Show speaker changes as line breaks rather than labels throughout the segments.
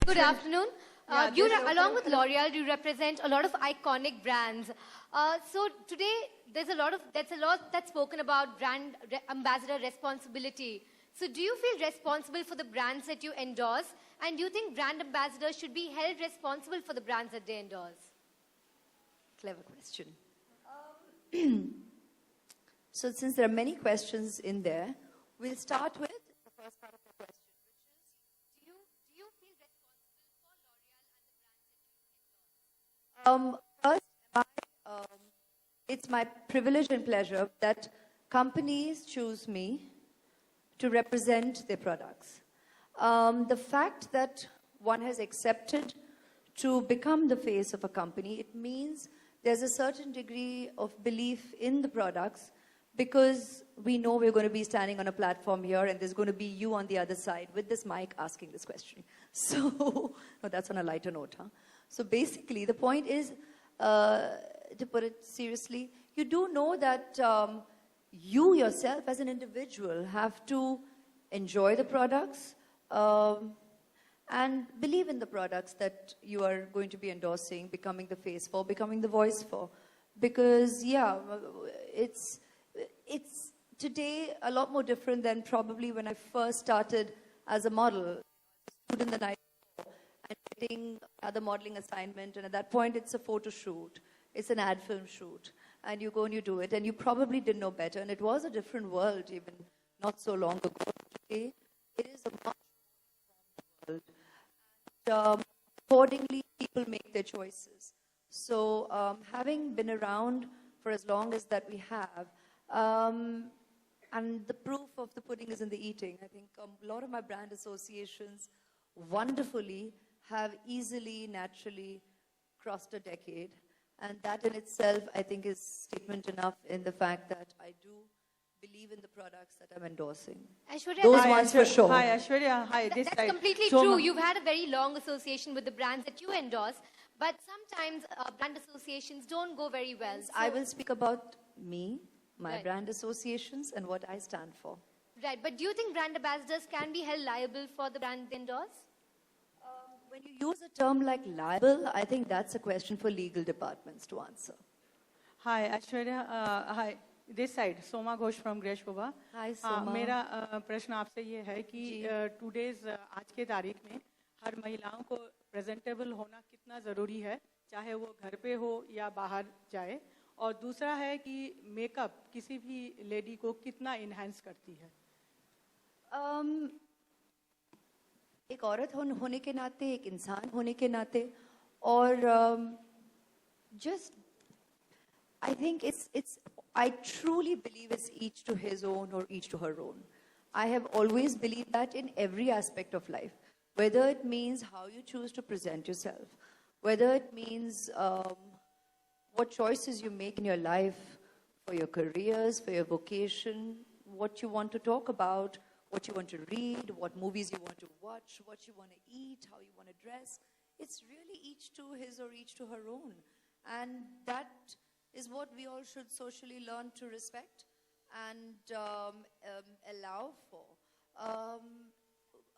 Good afternoon. Along with L'Oreal, you represent a lot of iconic brands. So today, there's a lot that's spoken about ambassador responsibility. So do you feel responsible for the brands that you endorse? And do you think brand ambassadors should be held responsible for the brands that they endorse?
Clever question. So since there are many questions in there, we'll start with the first part of the question, which is, do you feel responsible for L'Oreal and the brands that you endorse? First, it's my privilege and pleasure that companies choose me to represent their products. The fact that one has accepted to become the face of a company, it means there's a certain degree of belief in the products, because we know we're going to be standing on a platform here and there's going to be you on the other side with this mic asking this question. So, no, that's on a lighter note, huh? So basically, the point is, to put it seriously, you do know that you yourself as an individual have to enjoy the products and believe in the products that you are going to be endorsing, becoming the face for, becoming the voice for. Because, yeah, it's today a lot more different than probably when I first started as a model, student the night before, and getting the modeling assignment, and at that point it's a photo shoot, it's an ad film shoot, and you go and you do it, and you probably didn't know better, and it was a different world even not so long ago. Today, it is a much more world. And, accordingly, people make their choices. So having been around for as long as that we have, and the proof of the pudding is in the eating. I think a lot of my brand associations wonderfully have easily, naturally crossed a decade. And that in itself, I think, is statement enough in the fact that I do believe in the products that I'm endorsing.
Aishwarya,
those ones for sure.
Hi, Aishwarya. Hi, this
that's
side.
completely true. You've had a very long association with the brands that you endorse, but sometimes brand associations don't go very well. So
I will speak about me, my
Right.
brand associations, and what I stand for.
Right, but do you think brand ambassadors can be held liable for the brand they endorse?
When you use a term like liable, I think that's a question for legal departments to answer.
Hi, Aishwarya. Hi, this side. Soma Ghosh from Gresh Baba.
Hi, Soma.
मेरा प्रश्न आपसे ये है कि today's आज के तारीख में हर महिलाओं को प्रेजेंटेबल होना कितना ज़रूरी है, चाहे वो घर पे हो या बाहर जाए, और दूसरा है कि मेकअप किसी भी लेडी को कितना इन्हांस करती है?
एक औरत होने के नाते, एक इंसान होने के नाते, और just I think I truly believe it's each to his own or each to her own. I have always believed that in every aspect of life, whether it means how you choose to present yourself, whether it means what choices you make in your life for your careers, for your vocation, what you want to talk about, what you want to read, what movies you want to watch, what you want to eat, how you want to dress. It's really each to his or each to her own. And that is what we all should socially learn to respect and allow for.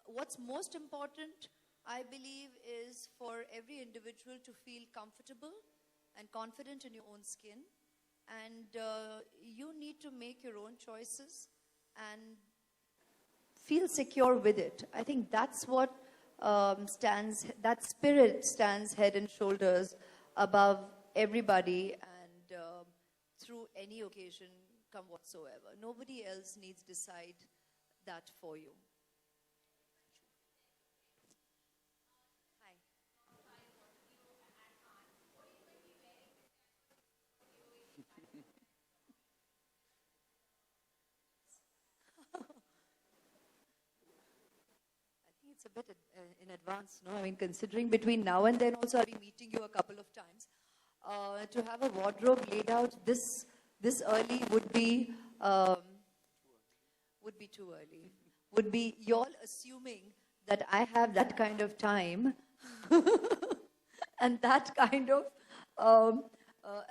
What's most important, I believe, is for every individual to feel comfortable and confident in your own skin. And you need to make your own choices and feel secure with it. I think that's what that spirit stands head and shoulders above everybody and through any occasion come whatsoever. Nobody else needs to decide that for you. Hi. It's a bit in advance, no? I mean, considering between now and then also I'll be meeting you a couple of times. To have a wardrobe laid out this early would be too early. Would be y'all assuming that I have that kind of time and that kind of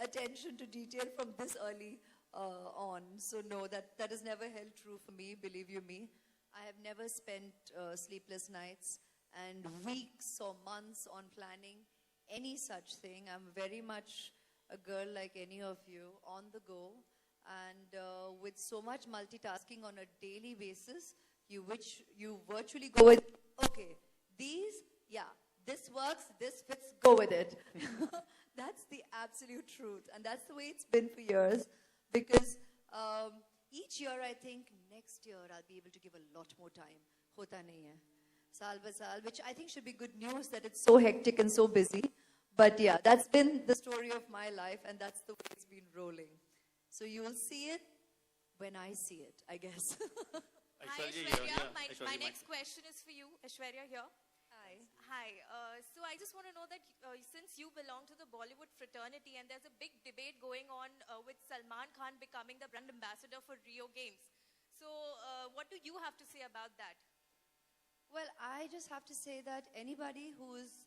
attention to detail from this early on. So no, that has never held true for me, believe you me. I have never spent sleepless nights and weeks or months on planning any such thing. I'm very much a girl like any of you, on the go, and with so much multitasking on a daily basis, you virtually go with, okay, this works, this fits, go with it. That's the absolute truth, and that's the way it's been for years, because each year I think next year I'll be able to give a lot more time. Hota nahi hai. Saal ba saal, which I think should be good news that it's so hectic and so busy. But yeah, that's been the story of my life, and that's the way it's been rolling. So you will see it when I see it, I guess.
Hi,
Aishwarya,
Aishwarya.
my next question is for you. Aishwarya here.
Hi.
Hi. So I just want to know that since you belong to the Bollywood fraternity and there's a big debate going on with Salman Khan becoming the brand ambassador for Rio Games. So what do you have to say about that?
Well, I just have to say that anybody who is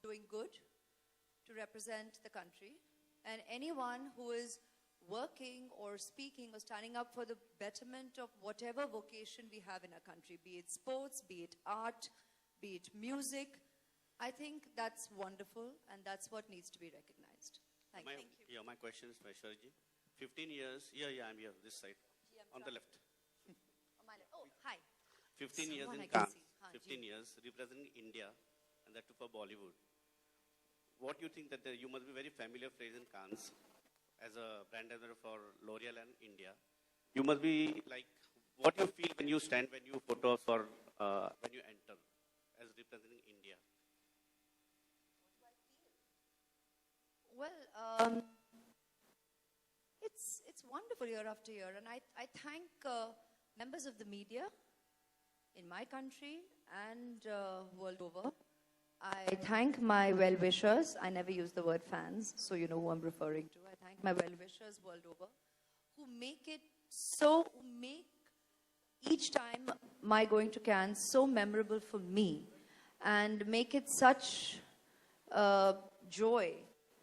doing good to represent the country, and anyone who is working or speaking or standing up for the betterment of whatever vocation we have in our country, be it sports, be it art, be it music, I think that's wonderful, and that's what needs to be recognized. Thank you.
Yeah, my question is for Aishwarya. 15 years, I'm here, this side, on the left.
Oh, hi.
15 years
Someone
in
I can
Cannes,
see. Haan,
15
ji.
years representing India, and that too for Bollywood. What do you think that you must be very familiar phrase in Cannes as a brand ambassador for L'Oreal and India? You must be like, what you feel when you stand, when you photos or when you enter as representing India?
Well, it's wonderful year after year, and I thank members of the media in my country and world over. I thank my well-wishers. I never use the word fans, so you know who I'm referring to. I thank my well-wishers world over who make each time my going to Cannes so memorable for me, and make it such joy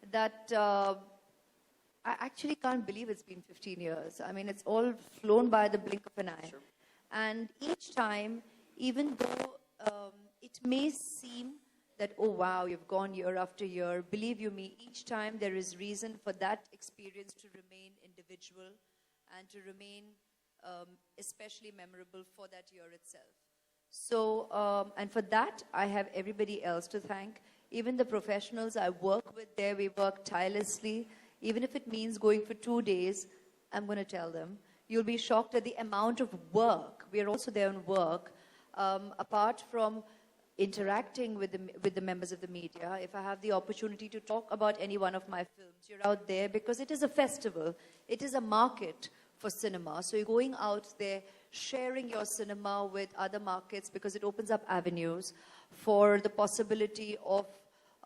that I actually can't believe it's been 15 years. I mean, it's all flown by the blink of an eye.
Sure.
And each time, even though it may seem that, oh wow, you've gone year after year, believe you me, each time there is reason for that experience to remain individual and to remain especially memorable for that year itself. So, and for that, I have everybody else to thank. Even the professionals I work with there, we work tirelessly. Even if it means going for 2 days, I'm going to tell them. You'll be shocked at the amount of work. We are also there on work. Apart from interacting with the members of the media, if I have the opportunity to talk about any one of my films, you're out there because it is a festival. It is a market for cinema. So you're going out there, sharing your cinema with other markets because it opens up avenues for the possibility of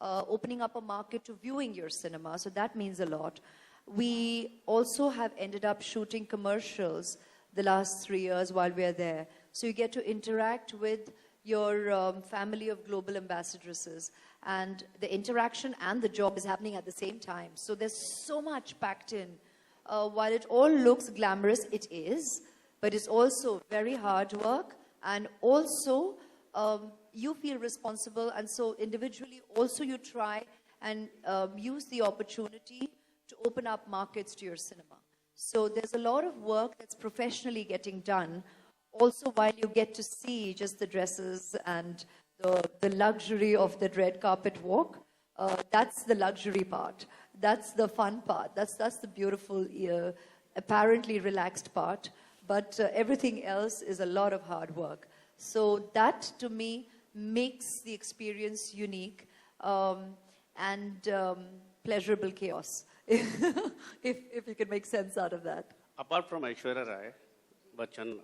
opening up a market to viewing your cinema. So that means a lot. We also have ended up shooting commercials the last 3 years while we're there. So you get to interact with your family of global ambassadresses. And the interaction and the job is happening at the same time. So there's so much packed in. While it all looks glamorous, it is. But it's also very hard work. And also, you feel responsible. And so individually, also you try and use the opportunity to open up markets to your cinema. So there's a lot of work that's professionally getting done. Also, while you get to see just the dresses and the luxury of the red carpet walk, that's the luxury part. That's the fun part. That's the beautiful, apparently relaxed part. But everything else is a lot of hard work. So that, to me, makes the experience unique and pleasurable chaos, if you can make sense out of that.
Apart from Aishwarya Rai, Bachchan,